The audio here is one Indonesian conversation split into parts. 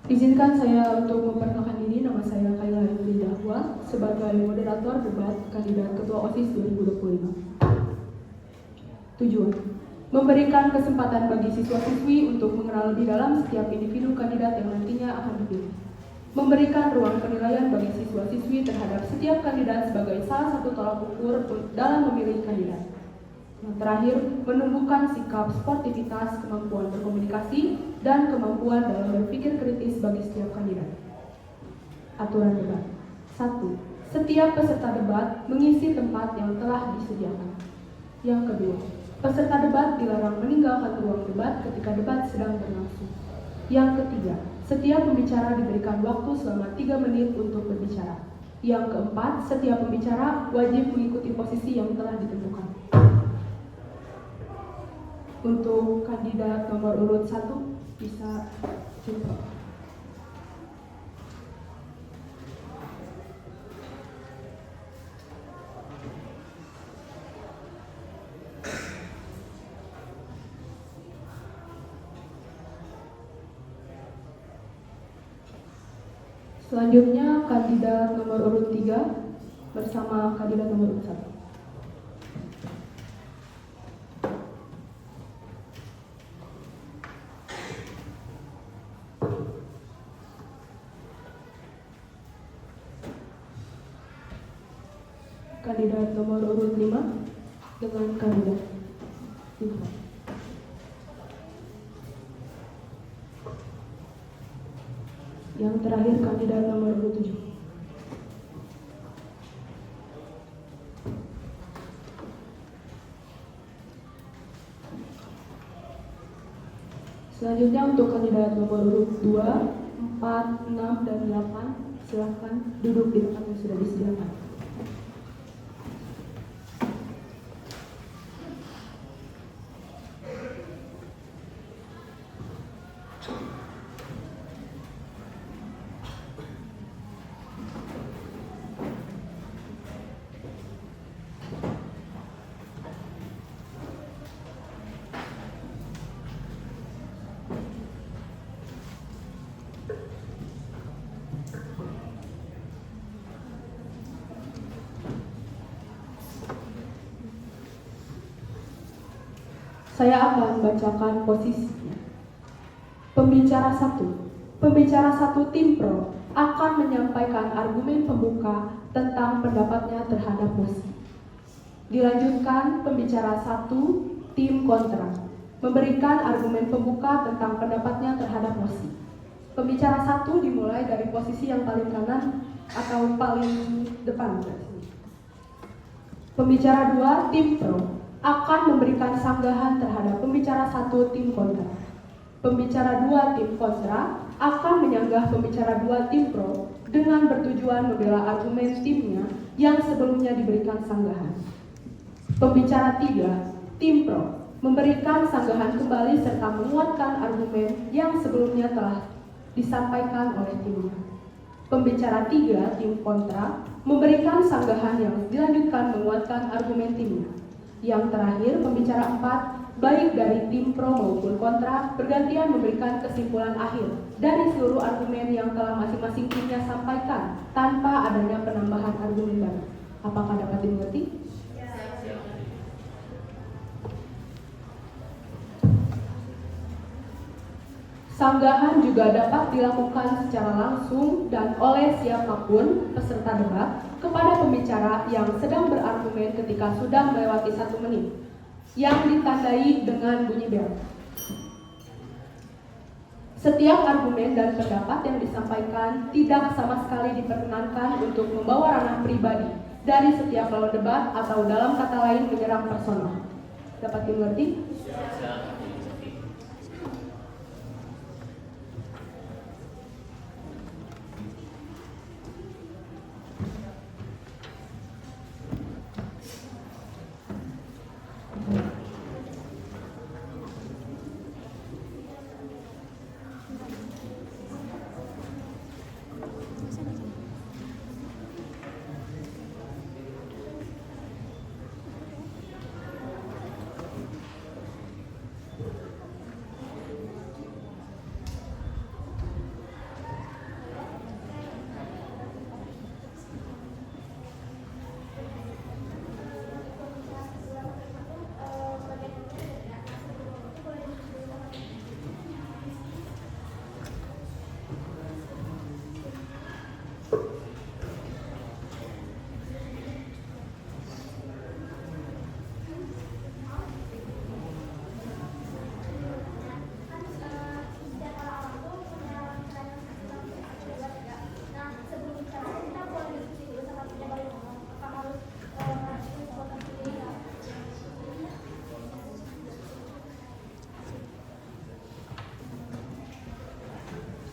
Izinkan saya untuk memperkenalkan diri. Nama saya Kayla Yuli Dahwa sebagai moderator debat kandidat Ketua OSIS 2025. Tujuan: memberikan kesempatan bagi siswa-siswi untuk mengenal lebih dalam setiap individu kandidat yang nantinya akan dipilih. Memberikan ruang penilaian bagi siswa-siswi terhadap setiap kandidat sebagai salah satu tolak ukur dalam memilih kandidat. Yang terakhir, menumbuhkan sikap sportivitas, kemampuan berkomunikasi, dan kemampuan dalam berpikir kritis bagi setiap kandidat. Aturan debat. 1. Setiap peserta debat mengisi tempat yang telah disediakan. Yang kedua, peserta debat dilarang meninggalkan ruang debat ketika debat sedang berlangsung. Yang ketiga, setiap pembicara diberikan waktu selama 3 menit untuk berbicara. Yang keempat, setiap pembicara wajib mengikuti posisi yang telah ditentukan. Untuk kandidat nomor urut 1 bisa coba. Selanjutnya kandidat nomor urut 3 bersama kandidat nomor urut 1. Kandidat nomor urut 5 dengan kandidat 5. Yang terakhir kandidat nomor urut 7. Selanjutnya untuk kandidat nomor urut 2, 4, 6, dan 8 silakan duduk di tempat yang sudah disediakan. Saya akan bacakan posisinya. Pembicara 1. Pembicara 1 tim pro akan menyampaikan argumen pembuka tentang pendapatnya terhadap mosi. Dilanjutkan pembicara 1 tim kontra memberikan argumen pembuka tentang pendapatnya terhadap mosi. Pembicara 1 dimulai dari posisi yang paling kanan atau paling depan. Pembicara 2 tim pro akan memberikan sanggahan terhadap pembicara 1 tim kontra. Pembicara 2 tim kontra akan menyanggah pembicara 2 tim pro dengan bertujuan membela argumen timnya yang sebelumnya diberikan sanggahan. Pembicara 3 tim pro memberikan sanggahan kembali serta menguatkan argumen yang sebelumnya telah disampaikan oleh timnya. Pembicara 3 tim kontra memberikan sanggahan yang dilanjutkan menguatkan argumen timnya. Yang terakhir, pembicara 4, baik dari tim pro maupun kontra, bergantian memberikan kesimpulan akhir dari seluruh argumen yang telah masing-masing timnya sampaikan tanpa adanya penambahan argumen baru. Apakah dapat dimengerti? Sanggahan juga dapat dilakukan secara langsung dan oleh siapapun peserta debat kepada pembicara yang sedang berargumen ketika sudah melewati 1 menit, yang ditandai dengan bunyi bel. Setiap argumen dan pendapat yang disampaikan tidak sama sekali diperkenankan untuk membawa ranah pribadi dari setiap lawan debat atau dalam kata lain menyerang personal. Dapat dimengerti?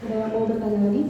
Ada yang mau bertanya lagi?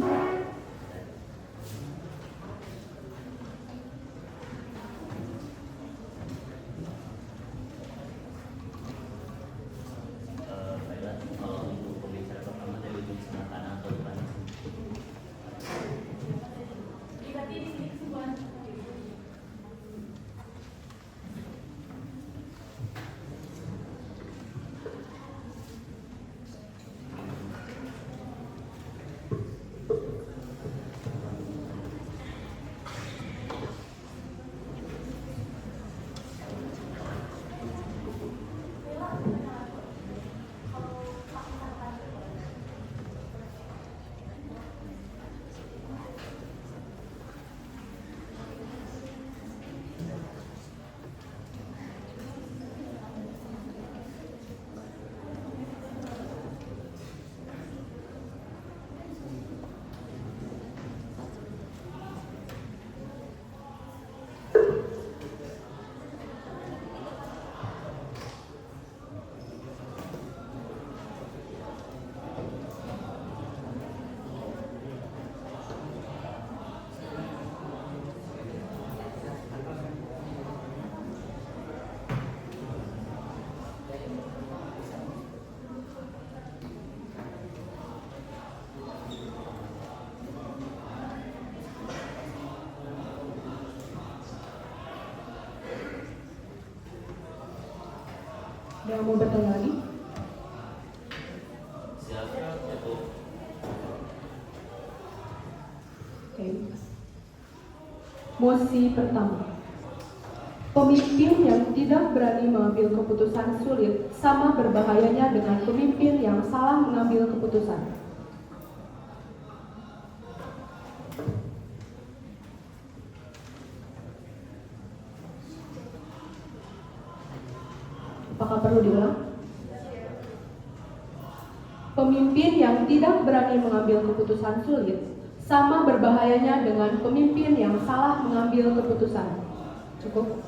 Ada yang mau bertanya lagi? Oke. Mosi pertama. Pemimpin yang tidak berani mengambil keputusan sulit sama berbahayanya dengan pemimpin yang salah mengambil keputusan. Apakah perlu diulang? Pemimpin yang tidak berani mengambil keputusan sulit sama berbahayanya dengan pemimpin yang salah mengambil keputusan. Cukup?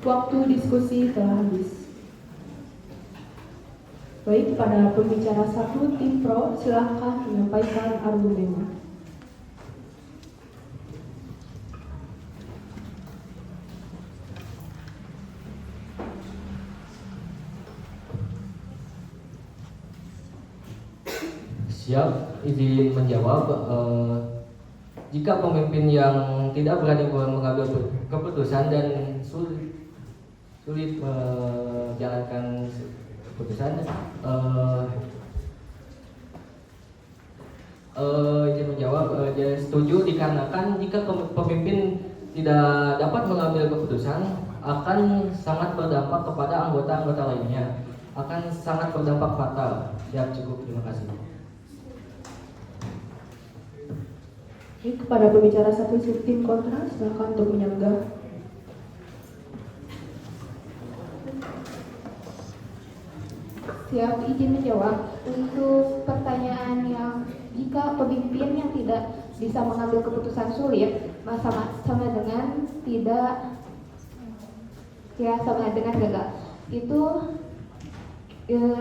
Waktu diskusi telah habis. Baik, pada pembicara 1 tim pro, silakan menyampaikan argumennya. Siap, izin menjawab. Jika pemimpin yang tidak berani mengambil keputusan dan sulit menjalankan keputusan, izin menjawab, setuju dikarenakan jika pemimpin tidak dapat mengambil keputusan akan sangat berdampak kepada anggota-anggota lainnya, akan sangat berdampak fatal. Siap, cukup, terima kasih. Kepada pembicara 1 tim kontra, silakan untuk menyanggah. Siap, izin menjawab. Untuk pertanyaan yang jika pemimpin yang tidak bisa mengambil keputusan sulit sama dengan tidak, ya sama dengan gagal. Itu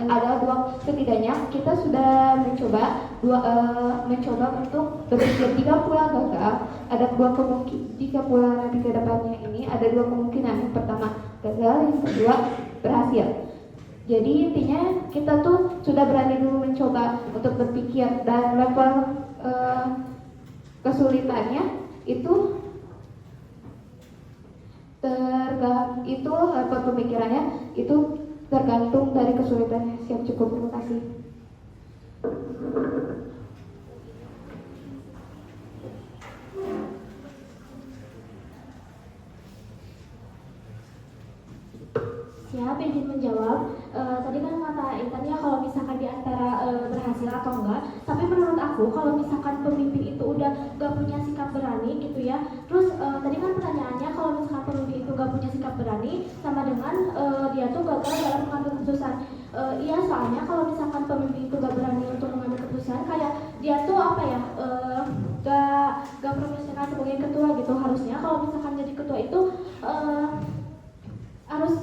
ada setidaknya kita sudah mencoba untuk berpikir. Jika pula gagal, ada jika pula nanti ke depannya ini ada dua kemungkinan. Yang pertama gagal, yang kedua berhasil. Jadi intinya kita tuh sudah berani dulu mencoba untuk berpikir, dan level kesulitannya itu level pemikirannya itu tergantung dari kesulitannya. Siap, cukup, terima kasih. Siap, izin menjawab. Tadi kan kata Intan ya kalau misalkan di antara berhasil atau enggak. Tapi menurut aku kalau misalkan pemimpin itu udah gak punya sikap berani gitu ya. Terus tadi kan pertanyaannya kalau misalkan pemimpin itu gak punya sikap berani sama dengan dia tuh gagal dalam mengambil keputusan. Iya, soalnya kalau misalkan pemimpin itu gak berani untuk mengambil keputusan, kayak dia tuh apa ya, gak profesional sebagai ketua gitu. Harusnya kalau misalkan jadi ketua itu harus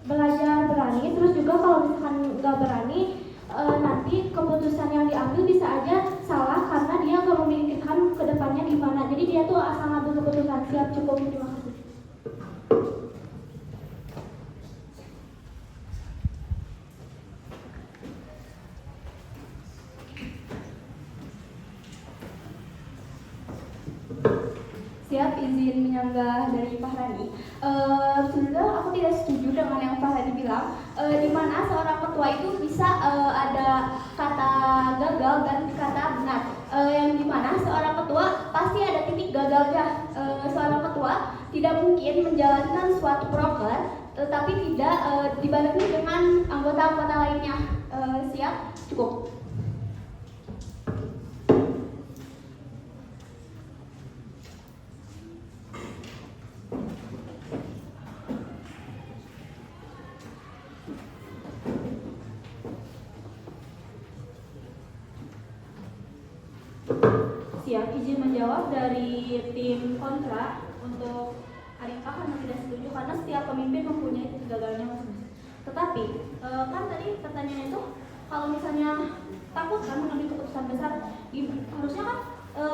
belajar berani. Terus juga kalau misalkan nggak berani, nanti keputusan yang diambil bisa aja salah karena dia nggak memikirkan ke depannya gimana. Jadi dia tuh asal ngambil keputusan. Siap, cukup, terima kasih. Siap, izin menyanggah dari Fahrani. Sebenarnya aku tidak setuju dengan yang Fahrani bilang, di mana seorang ketua itu bisa ada kata gagal dan kata benar. Yang dimana seorang ketua pasti ada titik gagalnya. Seorang ketua tidak mungkin menjalankan suatu proker tetapi tidak dibarengi dengan anggota-anggota lainnya. Siap, cukup. Siap, izin menjawab dari tim kontra untuk Arifah karena tidak setuju karena setiap pemimpin mempunyai titik gagalnya masing-masing. Tetapi kan tadi pertanyaannya itu kalau misalnya takut kan mengambil keputusan besar, harusnya kan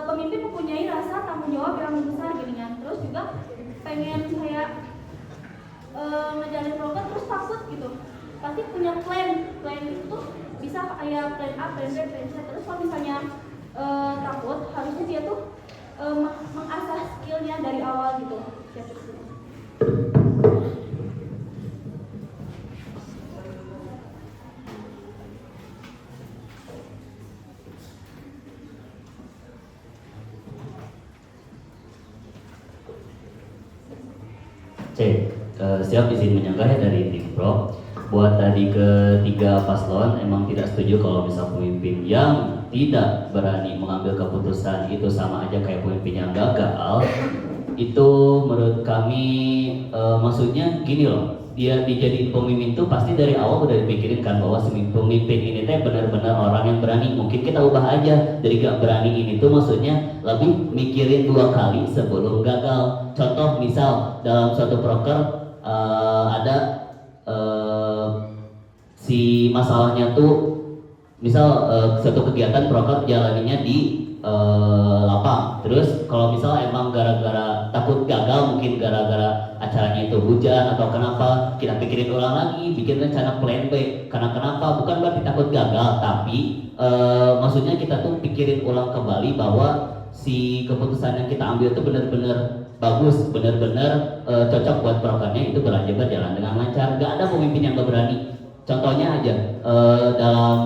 pemimpin mempunyai rasa tanggung jawab yang besar gini kan. Terus juga pengen kayak ngejalin program terus takut gitu. Pasti punya plan itu tuh bisa kayak plan A, plan B, plan C. Terus kalau misalnya takut, harusnya dia tuh mengasah skillnya dari awal gitu. Siap, izin menyanggah ya dari tim Pro. Buat tadi ketiga paslon emang tidak setuju kalau misal pemimpin yang tidak berani mengambil keputusan itu sama aja kayak pemimpin yang gagal. Itu menurut kami maksudnya gini loh, dia dijadiin pemimpin tuh pasti dari awal udah dipikirin kan bahwa pemimpin ini teh benar-benar orang yang berani. Mungkin kita ubah aja dari gak berani ini tuh maksudnya lebih mikirin 2 kali sebelum gagal. Contoh misal dalam suatu proker ada si masalahnya tuh misal suatu kegiatan proker jalaninya di lapang. Terus kalau misal emang gara-gara takut gagal, mungkin gara-gara acaranya itu hujan atau kenapa, kita pikirin ulang lagi, bikin rencana plan B. Karena kenapa? Bukan berarti takut gagal, tapi maksudnya kita tuh pikirin ulang kembali bahwa si keputusan yang kita ambil itu benar-benar bagus, benar-benar cocok buat prokernya, itu berjalan dengan lancar. Gak ada pemimpin yang gak berani. Contohnya aja dalam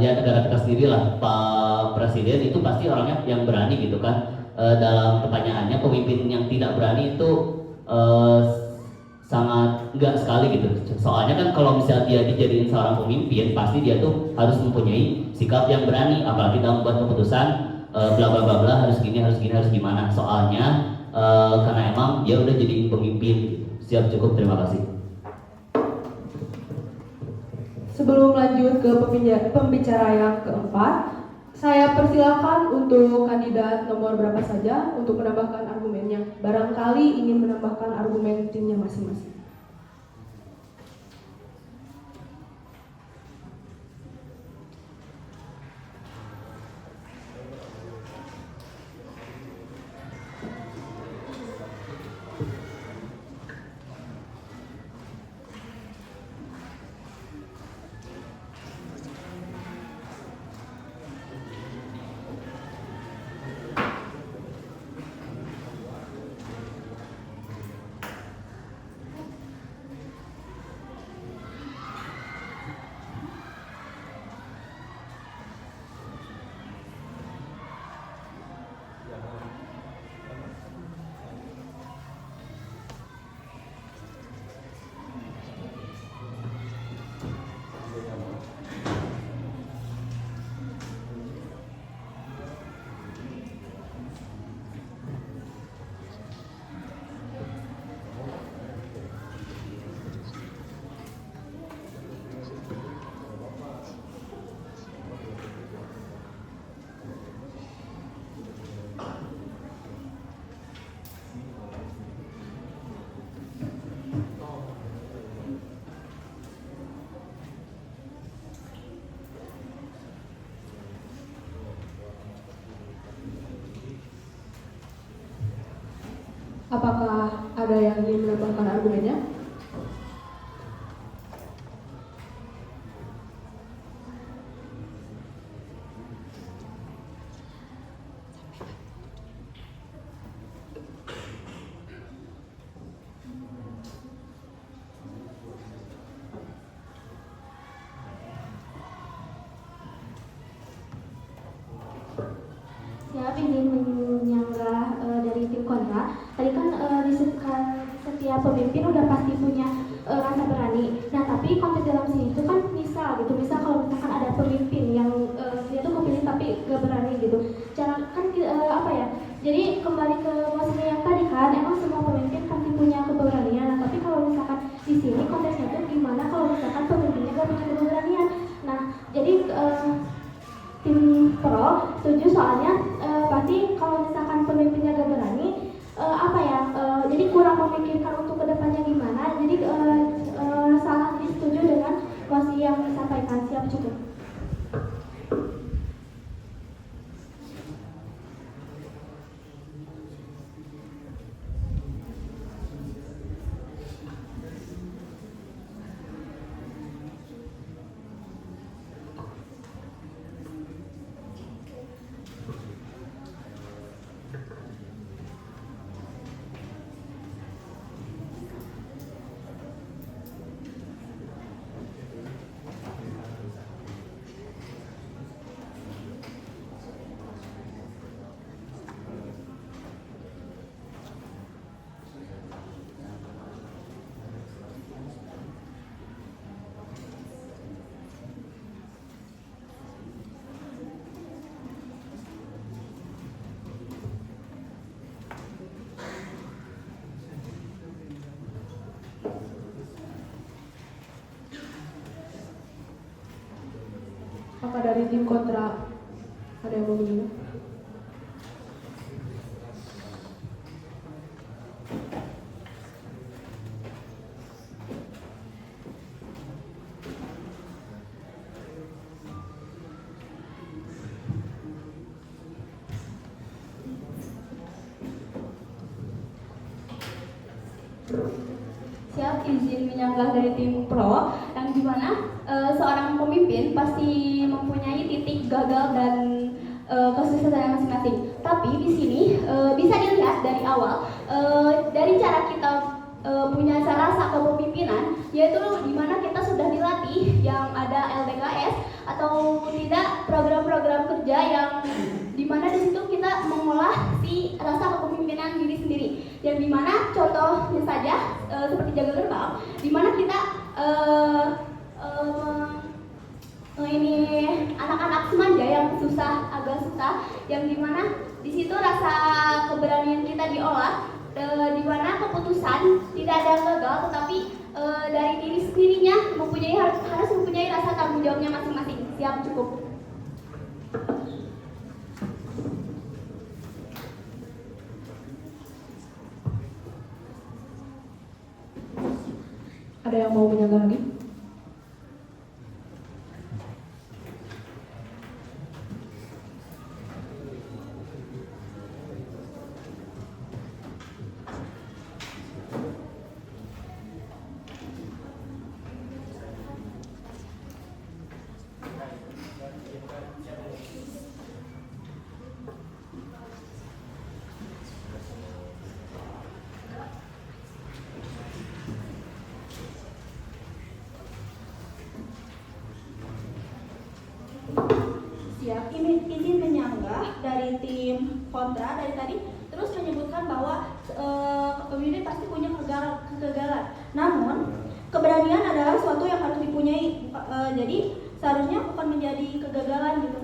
ya negara kita sendiri lah, Pak Presiden itu pasti orangnya yang berani gitu kan. Dalam pertanyaannya pemimpin yang tidak berani itu sangat enggak sekali gitu. Soalnya kan kalau misalnya dia dijadiin seorang pemimpin, pasti dia tuh harus mempunyai sikap yang berani, apalagi dalam membuat keputusan bla bla bla bla, harus gini, harus gini, harus gimana. Soalnya karena emang dia udah jadiin pemimpin gitu. Siap, cukup, terima kasih. Sebelum lanjut ke pembicara yang keempat, Saya persilakan untuk kandidat nomor berapa saja untuk menambahkan argumennya. Barangkali ingin menambahkan argumen timnya masing-masing. Apakah ada yang ingin menambahkan argumennya? Siap, izin menyanggah dari tim kontra. Tadi kan disebutkan setiap pemimpin udah pasti punya rasa berani. Nah, tapi konteks dalam sini itu kan misal gitu. Misal kalau misalkan ada pemimpin yang dia tuh kepilih tapi gak berani gitu. Cara kan apa ya? Jadi kembali ke maksudnya yang tadi kan, emang semua pemimpin pasti punya keberanian. Nah, tapi kalau misalkan di sini konteksnya itu gimana kalau misalkan pemimpinnya gak punya keberanian? Nah, jadi tim pro setuju soalnya pasti kalau misalkan pemimpinnya gak berani apa ya jadi kurang memikirkan untuk kedepannya gimana, jadi salah, jadi setuju dengan posisi yang disampaikan. Siap, cukup. Apakah dari tim kontra ada yang mau menanya? Siap, izin menyanggah dari tim pro yang dimana seorang pemimpin pasti mempunyai titik gagal dan kesuksesan masing-masing. Tapi di sini bisa dilihat dari awal dari cara kita punya rasa kepemimpinan, yaitu dimana kita sudah dilatih yang ada LDKS atau tidak program-program kerja yang dimana di situ kita mengolah si rasa kepemimpinan diri sendiri. Yang dimana contohnya saja seperti jaga gerbang, dimana kita ini anak-anak semanja yang agak susah, yang dimana di situ rasa keberanian kita diolah, dimana keputusan tidak ada yang gagal, tetapi dari diri sendirinya harus mempunyai rasa tanggung jawabnya masing-masing. Siap, cukup. Ada yang mau menyanggah lagi? Siap, izin menyanggah dari tim kontra dari tadi terus menyebutkan bahwa pemimpin pasti punya kegagalan. Namun keberanian adalah suatu yang harus dipunyai. Jadi seharusnya bukan menjadi kegagalan gitu.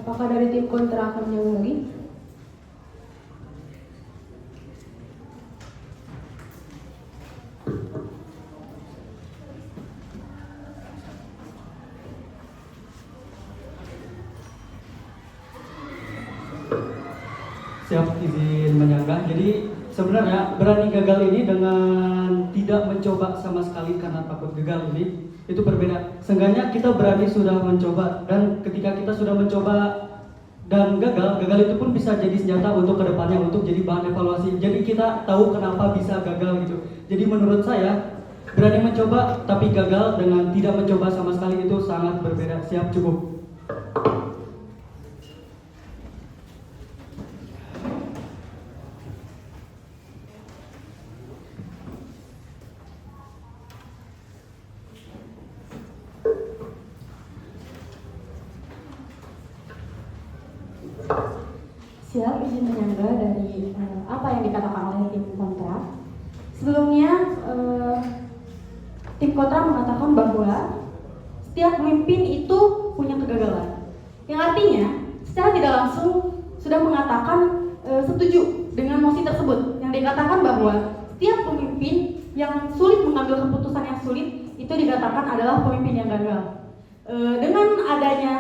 Apakah dari tim kontra akan menyambung lagi? Siap, izin menyanggah. Jadi sebenarnya berani gagal ini dengan tidak mencoba sama sekali karena takut gagal ini itu berbeda. Seenggaknya kita berani sudah mencoba, dan ketika kita sudah mencoba dan gagal itu pun bisa jadi senjata untuk kedepannya, untuk jadi bahan evaluasi. Jadi kita tahu kenapa bisa gagal gitu. Jadi menurut saya berani mencoba tapi gagal dengan tidak mencoba sama sekali itu sangat berbeda. Siap, cukup. Siap, izin menyanggah dari apa yang dikatakan oleh tim kontra. Sebelumnya tim kontra mengatakan bahwa setiap pemimpin itu punya kegagalan, yang artinya secara tidak langsung sudah mengatakan setuju dengan mosi tersebut, yang dikatakan bahwa setiap pemimpin yang sulit mengambil keputusan yang sulit itu dikatakan adalah pemimpin yang gagal. Dengan adanya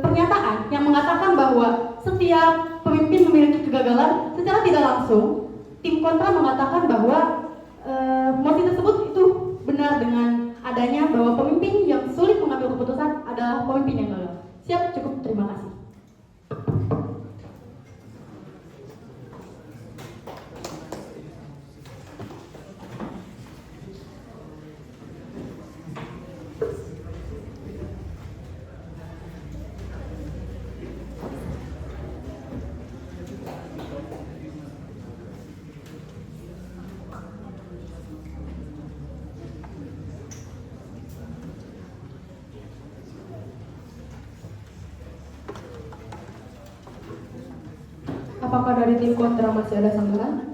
pernyataan yang mengatakan bahwa setiap pemimpin memiliki kegagalan, secara tidak langsung tim kontra mengatakan bahwa mosi tersebut itu benar dengan adanya bahwa pemimpin yang sulit mengambil keputusan adalah pemimpin yang gagal. Siap, cukup, terima kasih. Apakah dari tim kontra masih ada sanggahan?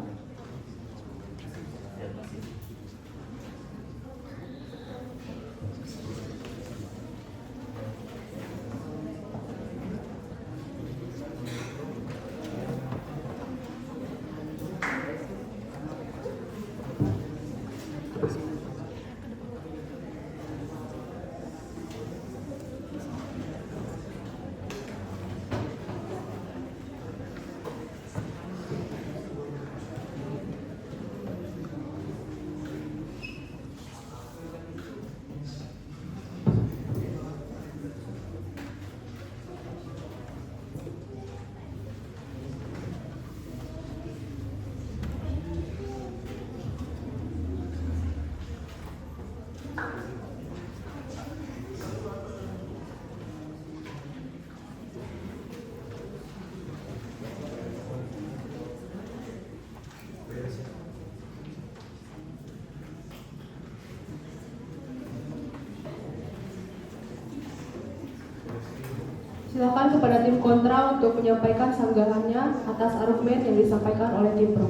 Silakan kepada tim kontra untuk menyampaikan sanggahannya atas argumen yang disampaikan oleh tim pro.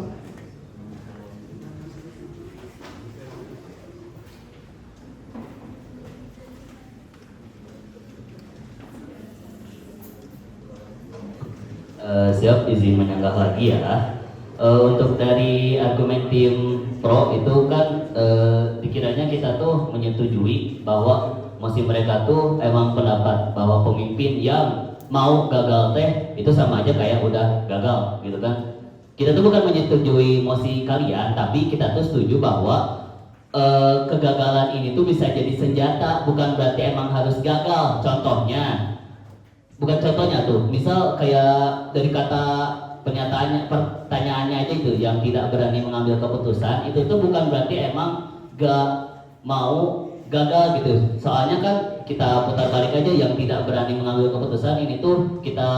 Siap, izin menyanggah lagi ya. Untuk dari argumen tim pro itu kan dikiranya kita tuh menyetujui bahwa mosi mereka tuh emang pendapat bahwa pemimpin yang mau gagal teh itu sama aja kayak udah gagal gitu kan. Kita tuh bukan menyetujui mosi kalian, tapi kita tuh setuju bahwa kegagalan ini tuh bisa jadi senjata, bukan berarti emang harus gagal. Bukan contohnya tuh, misal kayak dari kata pertanyaannya aja itu yang tidak berani mengambil keputusan, itu tuh bukan berarti emang gak mau gagal gitu. Soalnya kan kita putar balik aja, yang tidak berani mengambil keputusan ini tuh kita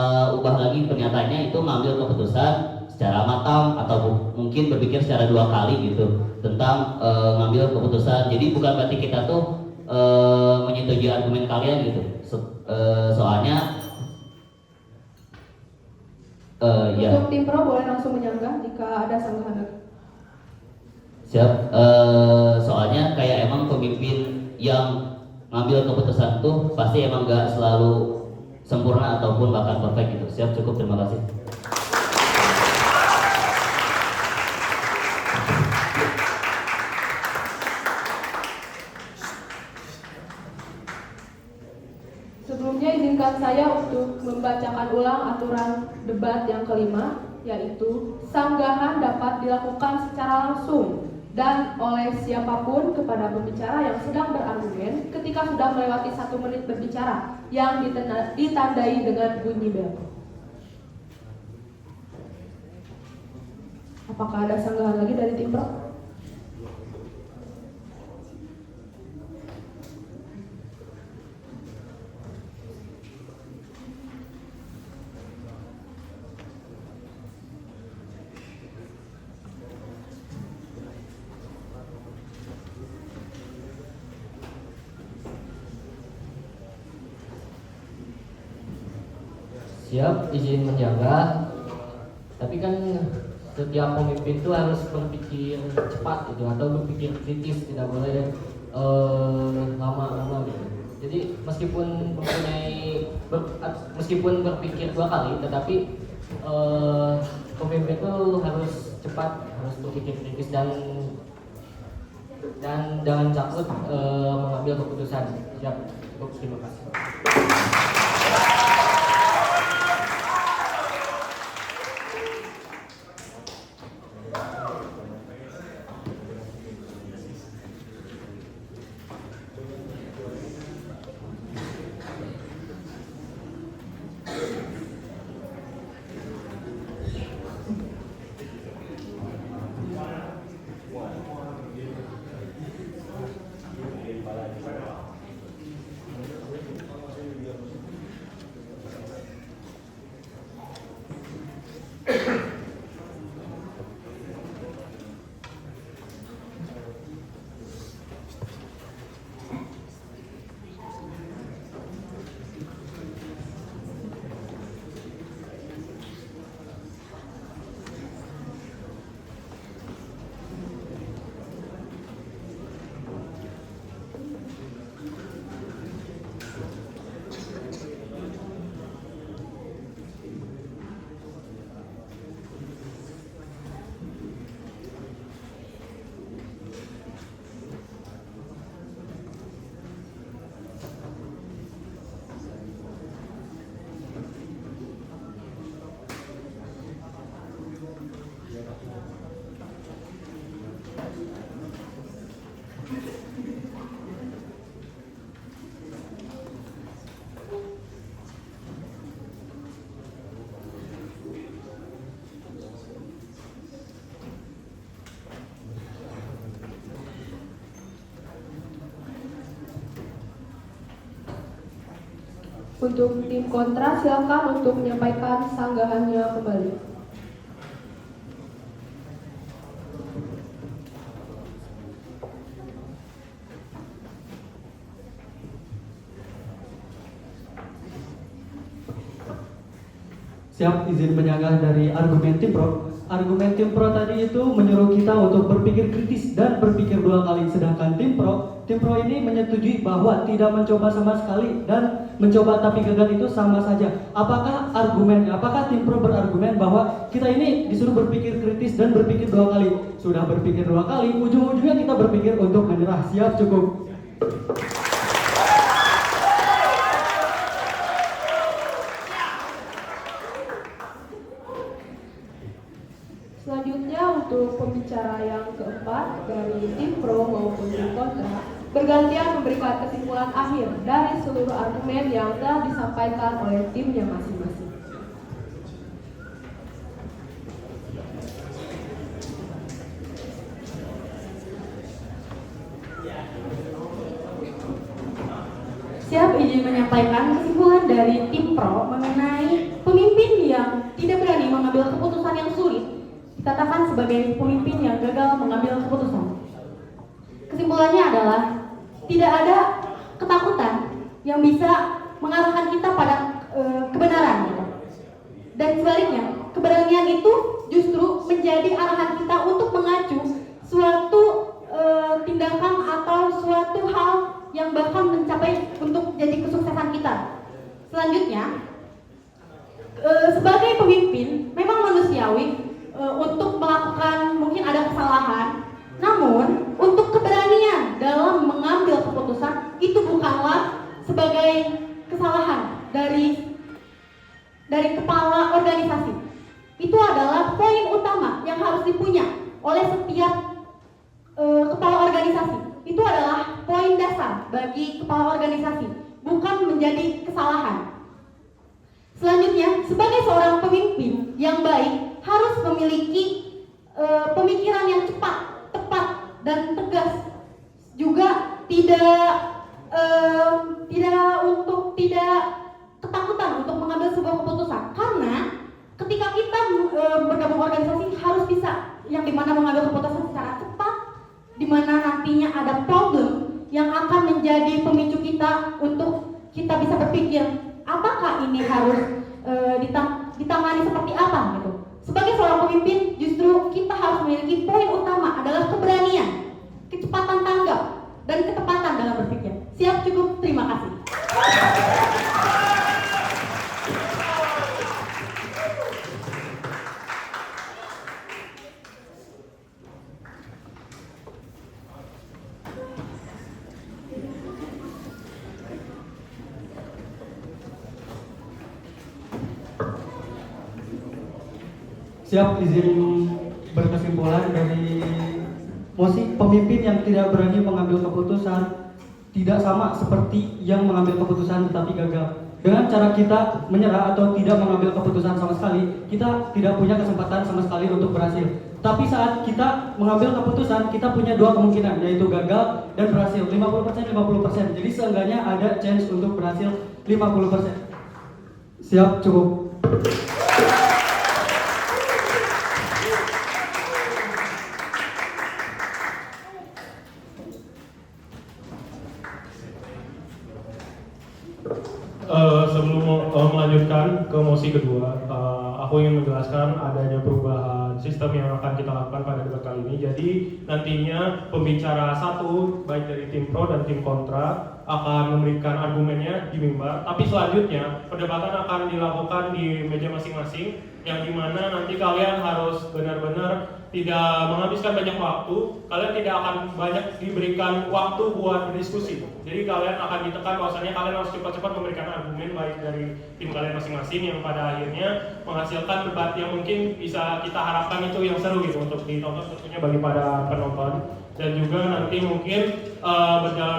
ubah lagi pernyataannya, itu mengambil keputusan secara matang atau mungkin berpikir secara 2 kali gitu tentang mengambil keputusan. Jadi bukan berarti kita tuh menyetujui argumen kalian gitu. Soalnya ya. Untuk tim pro boleh langsung menyanggah jika ada sanggahan. Siap. Soalnya kayak emang pemimpin yang ngambil keputusan tuh pasti emang gak selalu sempurna ataupun bahkan perfect gitu. Siap, cukup, terima kasih. Sebelumnya izinkan saya untuk membacakan ulang aturan debat yang kelima, yaitu sanggahan dapat dilakukan secara langsung dan oleh siapapun kepada pembicara yang sedang berargumen ketika sudah melewati 1 menit berbicara yang ditandai dengan bunyi bel. Apakah ada sanggahan lagi dari tim pro? Siap, izin menjaga. Tapi kan setiap pemimpin itu harus berpikir cepat gitu, atau berpikir kritis, tidak boleh lama-lama gitu. Jadi meskipun berpikir 2 kali, tetapi pemimpin itu harus cepat, harus berpikir kritis dan jangan takut mengambil keputusan. Siap, terima kasih. Untuk tim kontra, silakan untuk menyampaikan sanggahannya kembali. Siap, izin menyanggah dari argumen tim pro. Argumen tim pro tadi itu menyuruh kita untuk berpikir kritis dan berpikir dua kali. Sedangkan tim pro ini menyetujui bahwa tidak mencoba sama sekali dan mencoba tapi gagal itu sama saja. Apakah tim pro berargumen bahwa kita ini disuruh berpikir kritis dan berpikir dua kali? Sudah berpikir dua kali, ujung-ujungnya kita berpikir untuk menyerah. Siap, cukup. Selanjutnya untuk pembicara yang keempat dari tim pro maupun tim kontra bergantian memberikan kesimpulan akhir dari seluruh argumen yang telah disampaikan oleh timnya masing-masing. Siap, izin menyampaikan kesimpulan dari tim pro mengenai pemimpin yang tidak berani mengambil keputusan yang sulit dikatakan sebagai pemimpin yang gagal mengambil keputusan. Kesimpulannya adalah tidak ada ketakutan yang bisa mengarahkan kita pada kebenaran, gitu. Dan sebaliknya, keberanian itu justru menjadi arahan kita untuk mengacu suatu tindakan atau suatu hal yang bahkan mencapai untuk jadi kesuksesan kita. Selanjutnya, sebagai pemimpin memang manusiawi untuk melakukan mungkin ada kesalahan, namun untuk keberanian dalam mengambil keputusan itu bukanlah sebagai kesalahan dari kepala organisasi. Itu adalah poin utama yang harus dipunya oleh setiap kepala organisasi. Itu adalah poin dasar bagi kepala organisasi, bukan menjadi kesalahan. Selanjutnya, sebagai seorang pemimpin yang baik harus memiliki pemikiran yang cepat, tepat, dan tegas. Juga tidak ketakutan untuk mengambil sebuah keputusan. Karena ketika kita bergabung organisasi harus bisa yang dimana mengambil keputusan secara cepat, dimana nantinya ada problem yang akan menjadi pemicu kita untuk kita bisa berpikir apakah ini harus ditangani seperti apa gitu. Sebagai seorang pemimpin justru kita harus memiliki poin utama adalah keberanian, kecepatan tanggap, dan ketepatan dalam berpikir. Siap, cukup, terima kasih. Siap, izin berkesimpulan dari mosi pemimpin yang tidak berani mengambil keputusan tidak sama seperti yang mengambil keputusan tetapi gagal. Dengan cara kita menyerah atau tidak mengambil keputusan sama sekali, kita tidak punya kesempatan sama sekali untuk berhasil. Tapi saat kita mengambil keputusan, kita punya dua kemungkinan, yaitu gagal dan berhasil. 50%, 50%. Jadi seenggaknya ada chance untuk berhasil 50%. Siap, cukup. Sebelum melanjutkan ke mosi kedua, aku ingin menjelaskan adanya perubahan sistem yang akan kita lakukan pada debat kali ini. Jadi nantinya pembicara satu, baik dari tim pro dan tim kontra, akan memberikan argumennya di mimbar. Tapi selanjutnya perdebatan akan dilakukan di meja masing-masing, yang dimana nanti kalian harus benar-benar tidak menghabiskan banyak waktu, kalian tidak akan banyak diberikan waktu buat berdiskusi. Jadi kalian akan ditekan bahwasanya kalian harus cepat-cepat memberikan argumen baik dari tim kalian masing-masing yang pada akhirnya menghasilkan debat yang mungkin bisa kita harapkan itu yang seru gitu untuk ditonton tentunya bagi para penonton, dan juga nanti mungkin berjalan